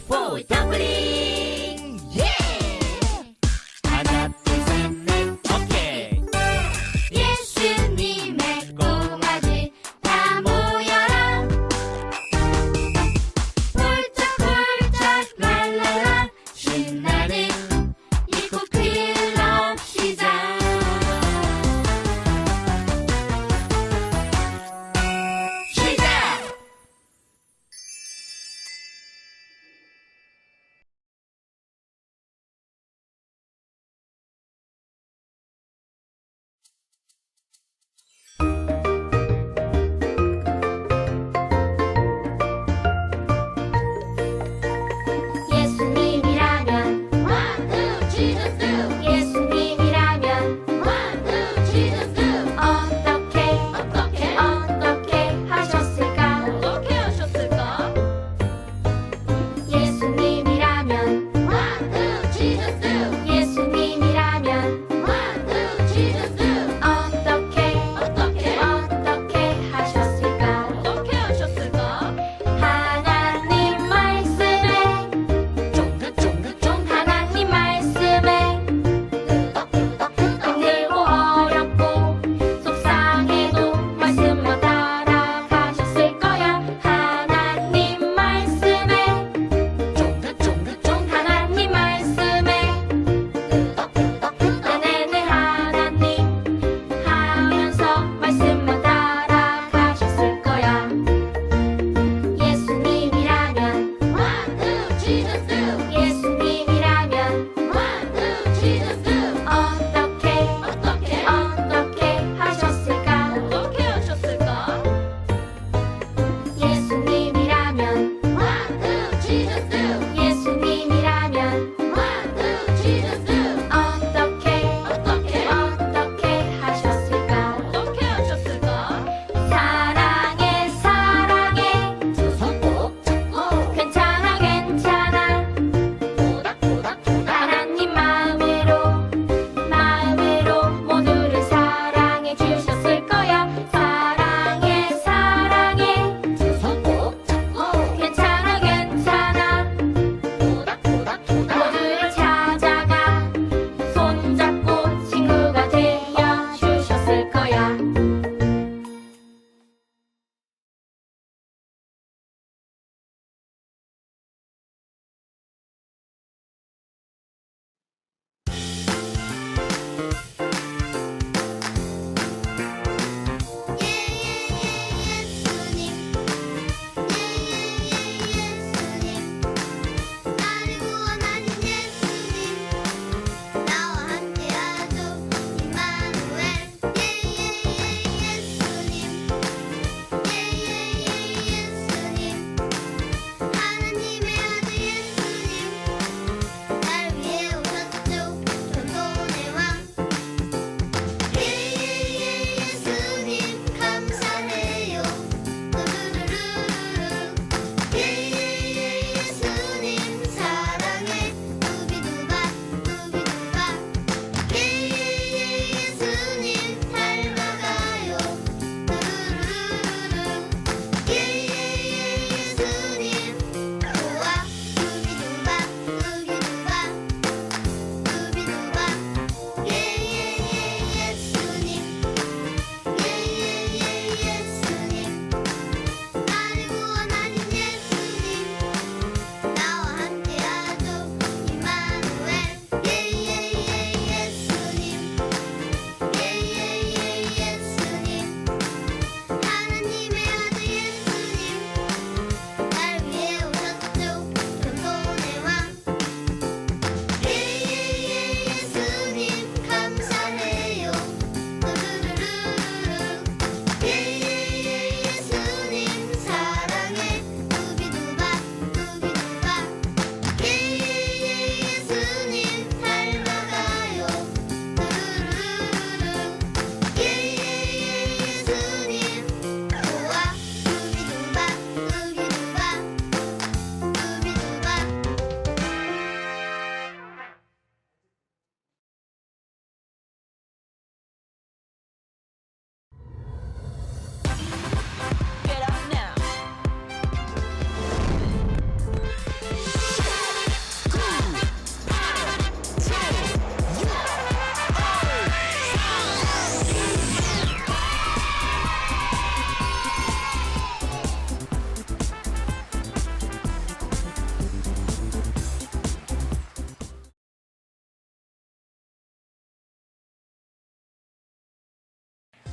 포 더블링 예! 하나 둘 셋 넷 오케이 예수님의 꼬마들 다 모여라 폴짝폴짝 랄랄라 신나는 이꽃 클럽 시작 시작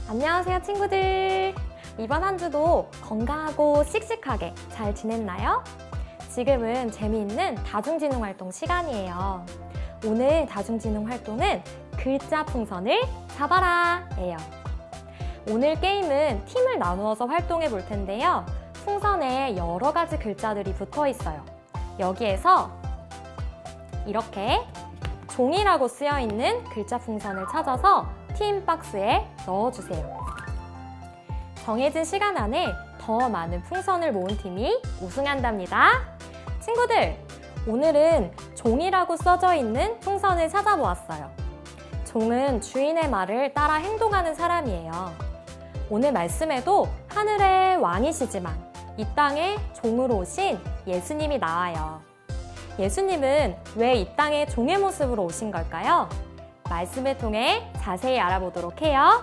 안녕하세요, 친구들. 이번 한 주도 건강하고 씩씩하게 잘 지냈나요? 지금은 재미있는 다중지능 활동 시간이에요. 오늘 다중지능 활동은 글자 풍선을 잡아라 예요. 오늘 게임은 팀을 나누어서 활동해 볼 텐데요. 풍선에 여러 가지 글자들이 붙어 있어요. 여기에서 이렇게 종이라고 쓰여 있는 글자 풍선을 찾아서 팀 박스에 넣어주세요. 정해진 시간 안에 더 많은 풍선을 모은 팀이 우승한답니다. 친구들, 오늘은 종이라고 써져 있는 풍선을 찾아보았어요. 종은 주인의 말을 따라 행동하는 사람이에요. 오늘 말씀에도 하늘의 왕이시지만 이 땅에 종으로 오신 예수님이 나와요. 예수님은 왜 이 땅에 종의 모습으로 오신 걸까요? 말씀을 통해 자세히 알아보도록 해요.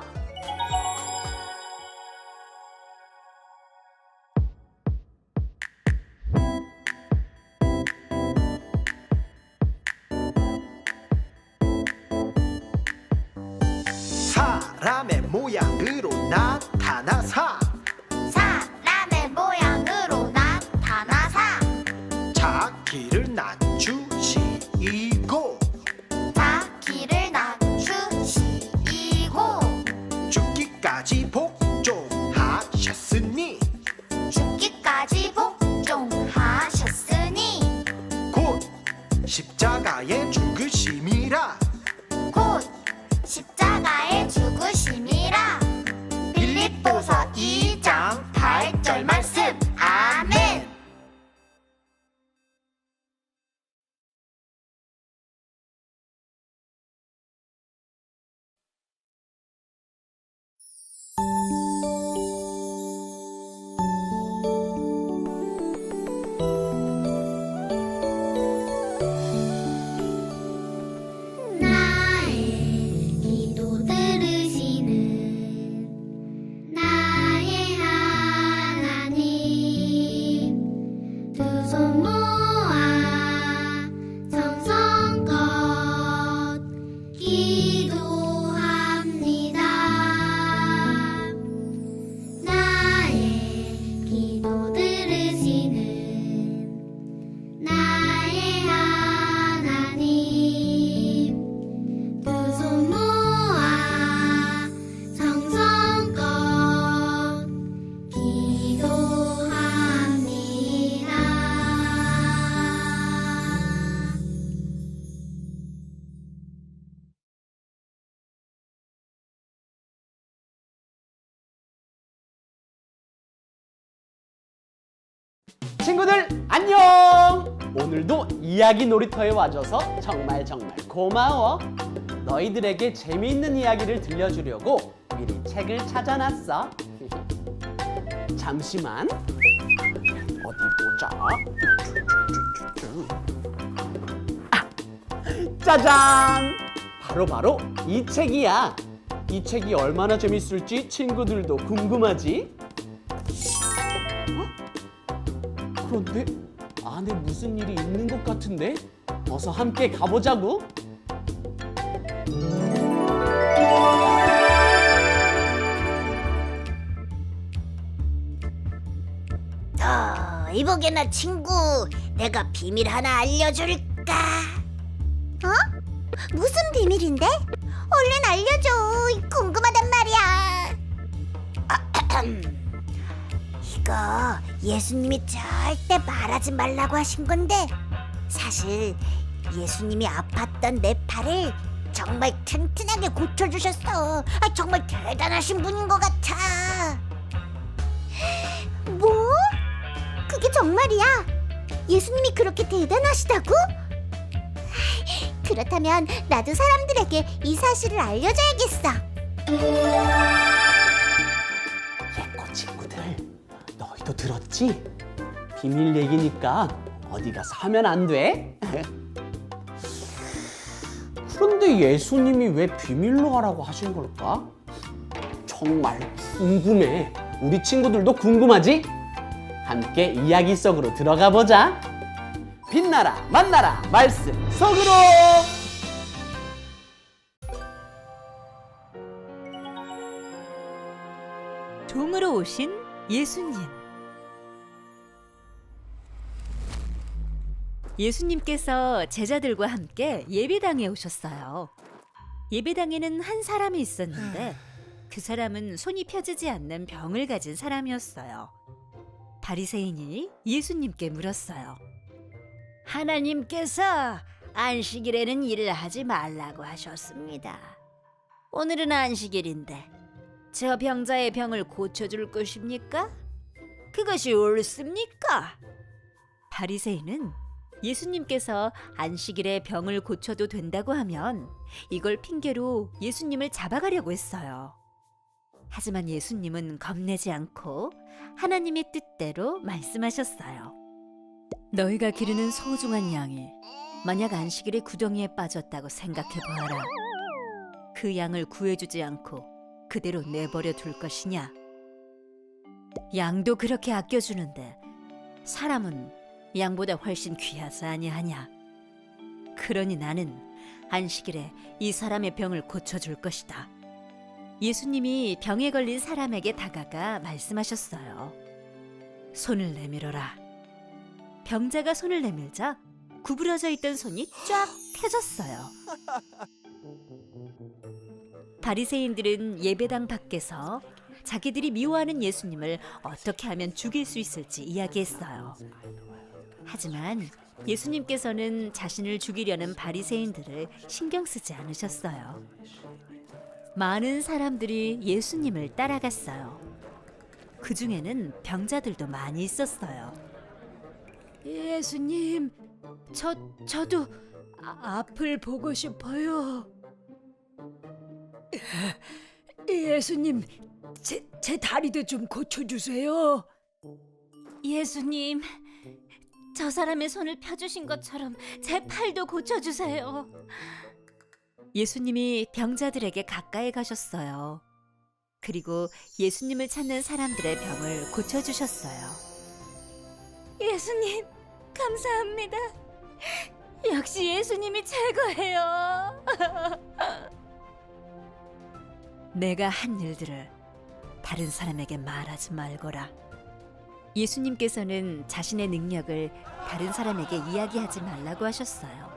사람의 모양으로 나타나사 사람의 모양으로 나타나사 자기를 낮추시고 자기를 낮추시고 죽기까지 복종하셨으니 죽기까지 복종하셨으니 곧 십자가에 죽으심이라 곧 십자가에 죽으심이라. 빌립보서 2장 8절 말씀. 아멘. 나의 기도 들으시는 나의 하나님, 두 손 모아 정성껏 기도합니다. 나의 기도 들으시는 나의 하나님, 두 손 모아 정성껏 기도합니다. 친구들 안녕! 오늘도 이야기 놀이터에 와줘서 정말 고마워. 너희들에게 재미있는 이야기를 들려주려고 미리 책을 찾아놨어. 잠시만. 어디 보자. 짜잔! 바로 이 책이야. 이 책이 얼마나 재밌을지 친구들도 궁금하지? 그런데 안에 무슨 일이 있는 것 같은데? 어서 함께 가보자고. 이보게나 친구, 내가 비밀 하나 알려줄까? 어? 무슨 비밀인데? 얼른 알려줘. 궁금하단 말이야. 이거 예수님이 절대 말하지 말라고 하신 건데, 사실 예수님이 아팠던 내 팔을 정말 튼튼하게 고쳐주셨어. 정말 대단하신 분인 것 같아. 뭐? 그게 정말이야? 예수님이 그렇게 대단하시다고? 그렇다면 나도 사람들에게 이 사실을 알려줘야겠어. 예꼬 친구들, 너희도 들었지? 비밀 얘기니까 어디 가서 하면 안 돼? 그런데 예수님이 왜 비밀로 하라고 하신 걸까? 정말 궁금해. 우리 친구들도 궁금하지? 함께 이야기 속으로 들어가 보자. 빛나라 만나라 말씀 속으로. 병으로 오신 예수님. 예수님께서 제자들과 함께 예배당에 오셨어요. 예배당에는 한 사람이 있었는데 그 사람은 손이 펴지지 않는 병을 가진 사람이었어요. 바리새인이 예수님께 물었어요. 하나님께서 안식일에는 일을 하지 말라고 하셨습니다. 오늘은 안식일인데 저 병자의 병을 고쳐줄 것입니까? 그것이 옳습니까? 바리새인은 예수님께서 안식일에 병을 고쳐도 된다고 하면 이걸 핑계로 예수님을 잡아가려고 했어요. 하지만 예수님은 겁내지 않고 하나님의 뜻대로 말씀하셨어요. 너희가 기르는 소중한 양이 만약 안식일에 구덩이에 빠졌다고 생각해 보아라. 그 양을 구해주지 않고 그대로 내버려 둘 것이냐? 양도 그렇게 아껴주는데 사람은 양보다 훨씬 귀하지 아니하냐? 그러니 나는 안식일에 이 사람의 병을 고쳐줄 것이다. 예수님이 병에 걸린 사람에게 다가가 말씀하셨어요. 손을 내밀어라. 병자가 손을 내밀자 구부러져 있던 손이 쫙 펴졌어요. 바리새인들은 예배당 밖에서 자기들이 미워하는 예수님을 어떻게 하면 죽일 수 있을지 이야기했어요. 하지만 예수님께서는 자신을 죽이려는 바리새인들을 신경 쓰지 않으셨어요. 많은 사람들이 예수님을 따라갔어요. 그 중에는 병자들도 많이 있었어요. 예수님, 저도 앞을 보고 싶어요. 예수님, 제 다리도 좀 고쳐주세요. 예수님, 저 사람의 손을 펴주신 것처럼 제 팔도 고쳐주세요. 예수님이 병자들에게 가까이 가셨어요. 그리고 예수님을 찾는 사람들의 병을 고쳐주셨어요. 예수님, 감사합니다. 역시 예수님이 최고예요. 내가 한 일들을 다른 사람에게 말하지 말거라. 예수님께서는 자신의 능력을 다른 사람에게 이야기하지 말라고 하셨어요.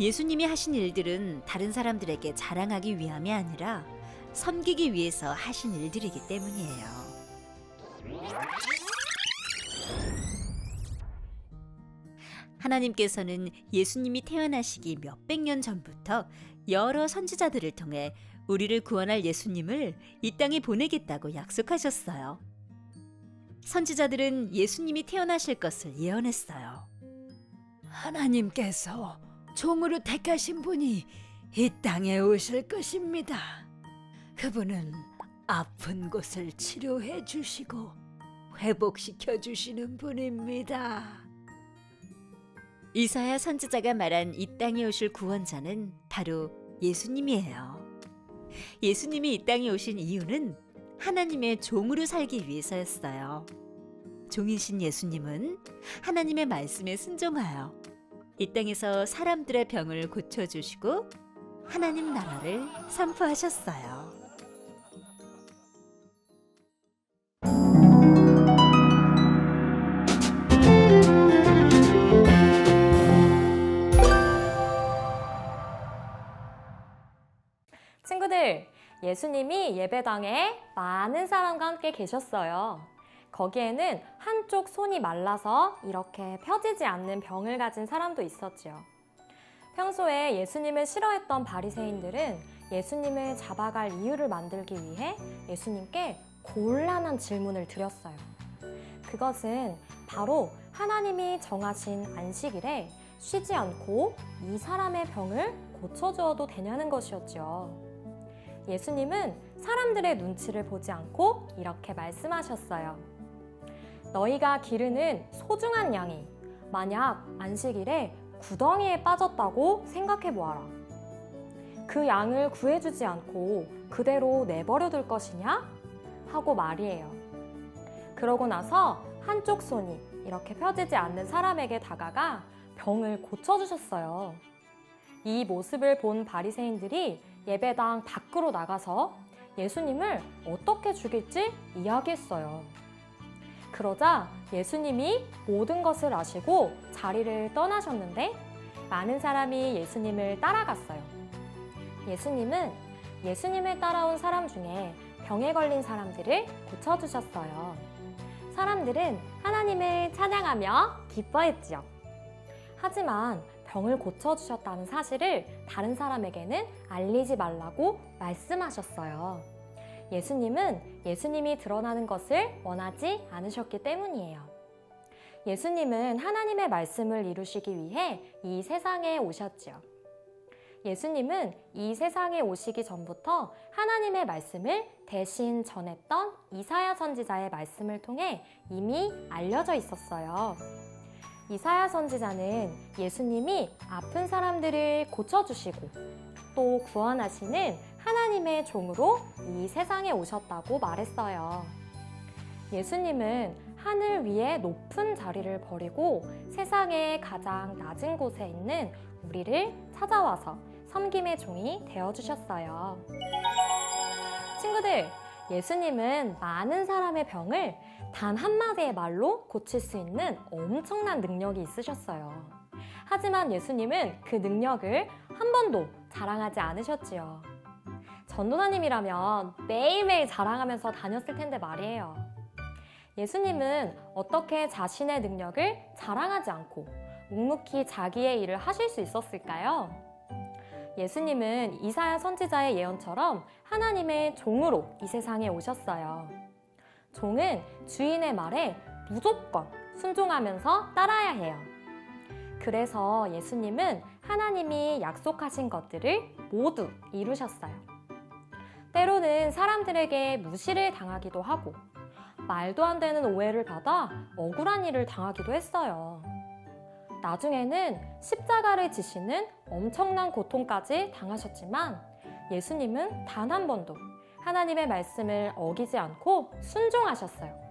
예수님이 하신 일들은 다른 사람들에게 자랑하기 위함이 아니라 섬기기 위해서 하신 일들이기 때문이에요. 하나님께서는 예수님이 태어나시기 몇백 년 전부터 여러 선지자들을 통해 우리를 구원할 예수님을 이 땅에 보내겠다고 약속하셨어요. 선지자들은 예수님이 태어나실 것을 예언했어요. 하나님께서 종으로 택하신 분이 이 땅에 오실 것입니다. 그분은 아픈 곳을 치료해 주시고 회복시켜 주시는 분입니다. 이사야 선지자가 말한 이 땅에 오실 구원자는 바로 예수님이에요. 예수님이 이 땅에 오신 이유는 하나님의 종으로 살기 위해서였어요. 종이신 예수님은 하나님의 말씀에 순종하여 이 땅에서 사람들의 병을 고쳐주시고 하나님 나라를 선포하셨어요. 친구들, 예수님이 예배당에 많은 사람과 함께 계셨어요. 거기에는 한쪽 손이 말라서 이렇게 펴지지 않는 병을 가진 사람도 있었죠. 평소에 예수님을 싫어했던 바리새인들은 예수님을 잡아갈 이유를 만들기 위해 예수님께 곤란한 질문을 드렸어요. 그것은 바로 하나님이 정하신 안식일에 쉬지 않고 이 사람의 병을 고쳐주어도 되냐는 것이었죠. 예수님은 사람들의 눈치를 보지 않고 이렇게 말씀하셨어요. 너희가 기르는 소중한 양이 만약 안식일에 구덩이에 빠졌다고 생각해 보아라. 그 양을 구해주지 않고 그대로 내버려둘 것이냐? 하고 말이에요. 그러고 나서 한쪽 손이 이렇게 펴지지 않는 사람에게 다가가 병을 고쳐주셨어요. 이 모습을 본 바리새인들이 예배당 밖으로 나가서 예수님을 어떻게 죽일지 이야기했어요. 그러자 예수님이 모든 것을 아시고 자리를 떠나셨는데 많은 사람이 예수님을 따라갔어요. 예수님은 예수님을 따라온 사람 중에 병에 걸린 사람들을 고쳐주셨어요. 사람들은 하나님을 찬양하며 기뻐했지요. 하지만 병을 고쳐주셨다는 사실을 다른 사람에게는 알리지 말라고 말씀하셨어요. 예수님은 예수님이 드러나는 것을 원하지 않으셨기 때문이에요. 예수님은 하나님의 말씀을 이루시기 위해 이 세상에 오셨지요. 예수님은 이 세상에 오시기 전부터 하나님의 말씀을 대신 전했던 이사야 선지자의 말씀을 통해 이미 알려져 있었어요. 이사야 선지자는 예수님이 아픈 사람들을 고쳐주시고 또 구원하시는 하나님의 종으로 이 세상에 오셨다고 말했어요. 예수님은 하늘 위에 높은 자리를 버리고 세상의 가장 낮은 곳에 있는 우리를 찾아와서 섬김의 종이 되어주셨어요. 친구들, 예수님은 많은 사람의 병을 단 한마디의 말로 고칠 수 있는 엄청난 능력이 있으셨어요. 하지만 예수님은 그 능력을 한 번도 자랑하지 않으셨지요. 전도사님이라면 매일매일 자랑하면서 다녔을 텐데 말이에요. 예수님은 어떻게 자신의 능력을 자랑하지 않고 묵묵히 자기의 일을 하실 수 있었을까요? 예수님은 이사야 선지자의 예언처럼 하나님의 종으로 이 세상에 오셨어요. 종은 주인의 말에 무조건 순종하면서 따라야 해요. 그래서 예수님은 하나님이 약속하신 것들을 모두 이루셨어요. 때로는 사람들에게 무시를 당하기도 하고 말도 안 되는 오해를 받아 억울한 일을 당하기도 했어요. 나중에는 십자가를 지시는 엄청난 고통까지 당하셨지만 예수님은 단 한 번도 하나님의 말씀을 어기지 않고 순종하셨어요.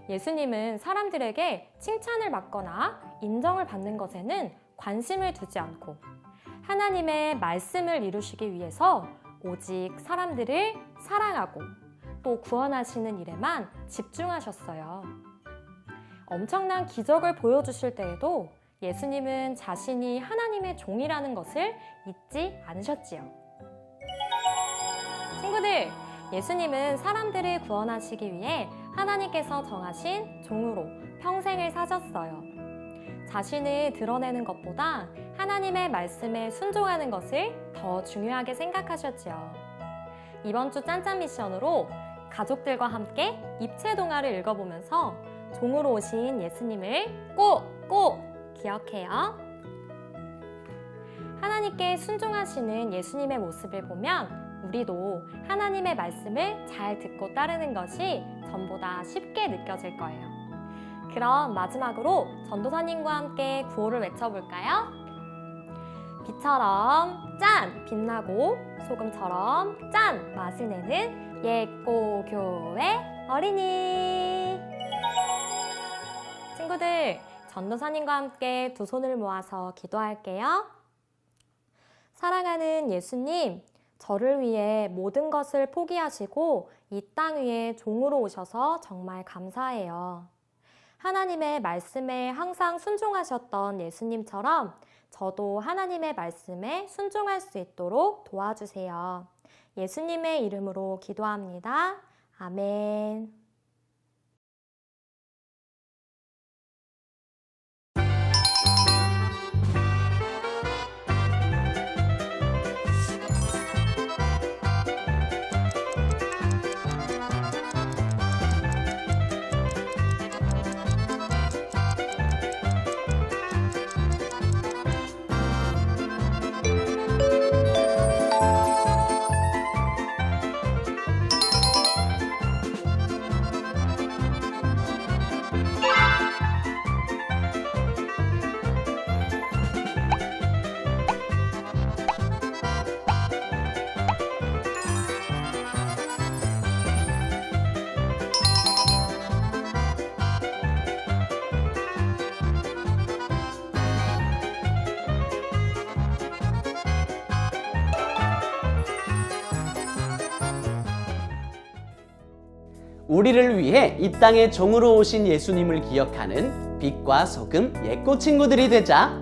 예수님은 사람들에게 칭찬을 받거나 인정을 받는 것에는 관심을 두지 않고 하나님의 말씀을 이루시기 위해서 오직 사람들을 사랑하고 또 구원하시는 일에만 집중하셨어요. 엄청난 기적을 보여주실 때에도 예수님은 자신이 하나님의 종이라는 것을 잊지 않으셨지요. 친구들, 예수님은 사람들을 구원하시기 위해 하나님께서 정하신 종으로 평생을 사셨어요. 자신을 드러내는 것보다 하나님의 말씀에 순종하는 것을 더 중요하게 생각하셨지요. 이번 주 짠짠 미션으로 가족들과 함께 입체 동화를 읽어보면서 종으로 오신 예수님을 꼭 기억해요. 하나님께 순종하시는 예수님의 모습을 보면 우리도 하나님의 말씀을 잘 듣고 따르는 것이 전보다 쉽게 느껴질 거예요. 그럼 마지막으로 전도사님과 함께 구호를 외쳐볼까요? 빛처럼 짠! 빛나고 소금처럼 짠! 맛을 내는 예꼬 교회 어린이! 친구들, 전도사님과 함께 두 손을 모아서 기도할게요. 사랑하는 예수님, 저를 위해 모든 것을 포기하시고 이 땅 위에 종으로 오셔서 정말 감사해요. 하나님의 말씀에 항상 순종하셨던 예수님처럼 저도 하나님의 말씀에 순종할 수 있도록 도와주세요. 예수님의 이름으로 기도합니다. 아멘. 우리를 위해 이 땅에 종으로 오신 예수님을 기억하는 빛과 소금 예꼬 친구들이 되자.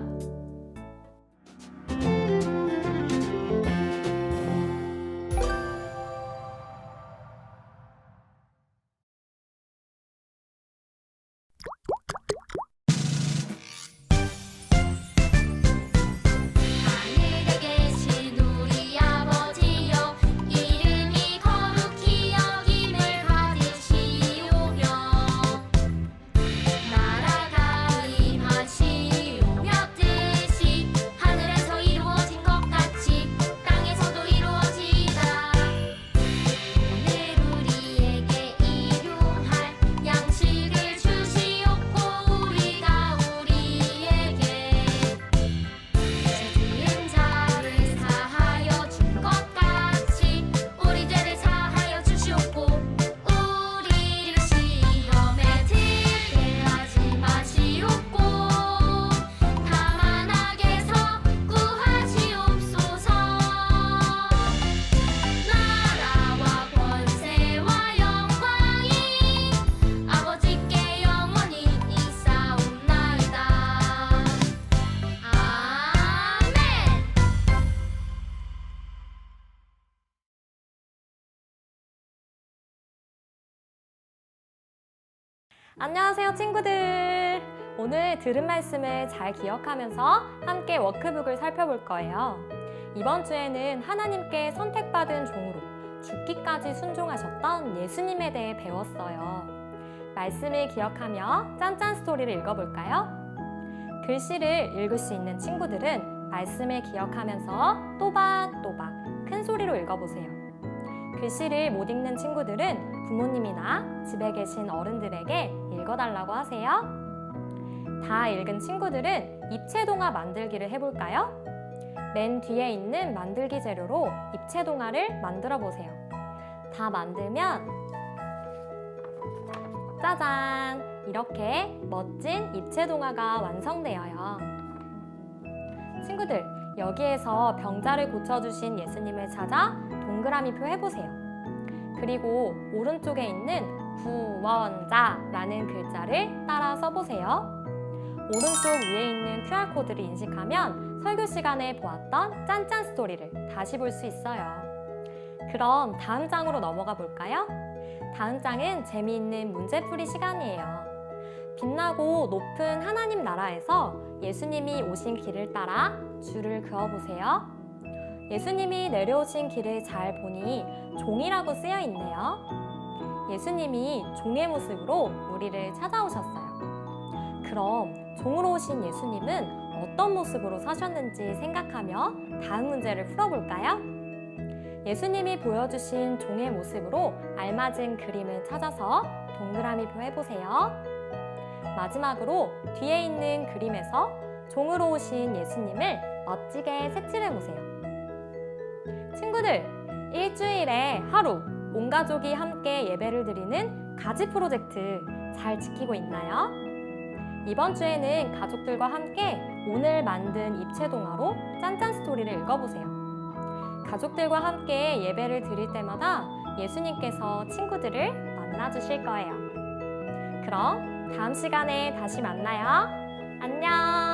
하늘에 계신 우리 아버지여 이름이 거룩히 여김을 받으시오며 나라가 임하시오며 뜻이 하늘에서 이루어진 것 같이 땅에서도 이루어지이다. 오늘 우리에게 일용할 양식을 주시옵고 우리가 우리에게 죄지은 자를 사하여 준 것 같이 우리 죄를 사하여 주시옵고 우리를 시험에 들게 하지 마시옵고 다만 악에서 구하시옵소서. 나라와 권세와 영광이 아버지께 영원히 있사옵나이다. 아멘. 안녕하세요, 친구들. 오늘 들은 말씀을 잘 기억하면서 함께 워크북을 살펴볼 거예요. 이번 주에는 하나님께 선택받은 종으로 죽기까지 순종하셨던 예수님에 대해 배웠어요. 말씀을 기억하며 짠짠 스토리를 읽어볼까요? 글씨를 읽을 수 있는 친구들은 말씀을 기억하면서 또박또박 큰 소리로 읽어보세요. 글씨를 못 읽는 친구들은 부모님이나 집에 계신 어른들에게 읽어달라고 하세요. 다 읽은 친구들은 입체동화 만들기를 해볼까요? 맨 뒤에 있는 만들기 재료로 입체동화를 만들어 보세요. 다 만들면 짜잔! 이렇게 멋진 입체동화가 완성되어요. 친구들, 여기에서 병자를 고쳐주신 예수님을 찾아 동그라미표 해보세요. 그리고 오른쪽에 있는 구원자라는 글자를 따라 써보세요. 오른쪽 위에 있는 QR코드를 인식하면 설교 시간에 보았던 짠짠 스토리를 다시 볼 수 있어요. 그럼 다음 장으로 넘어가 볼까요? 다음 장은 재미있는 문제풀이 시간이에요. 빛나고 높은 하나님 나라에서 예수님이 오신 길을 따라 줄을 그어보세요. 예수님이 내려오신 길을 잘 보니 종이라고 쓰여 있네요. 예수님이 종의 모습으로 우리를 찾아오셨어요. 그럼 종으로 오신 예수님은 어떤 모습으로 사셨는지 생각하며 다음 문제를 풀어볼까요? 예수님이 보여주신 종의 모습으로 알맞은 그림을 찾아서 동그라미표 해보세요. 마지막으로 뒤에 있는 그림에서 종으로 오신 예수님을 멋지게 색칠해보세요. 친구들, 일주일에 하루 온 가족이 함께 예배를 드리는 가지 프로젝트 잘 지키고 있나요? 이번 주에는 가족들과 함께 오늘 만든 입체동화로 짠짠 스토리를 읽어보세요. 가족들과 함께 예배를 드릴 때마다 예수님께서 친구들을 만나주실 거예요. 그럼 다음 시간에 다시 만나요. 안녕!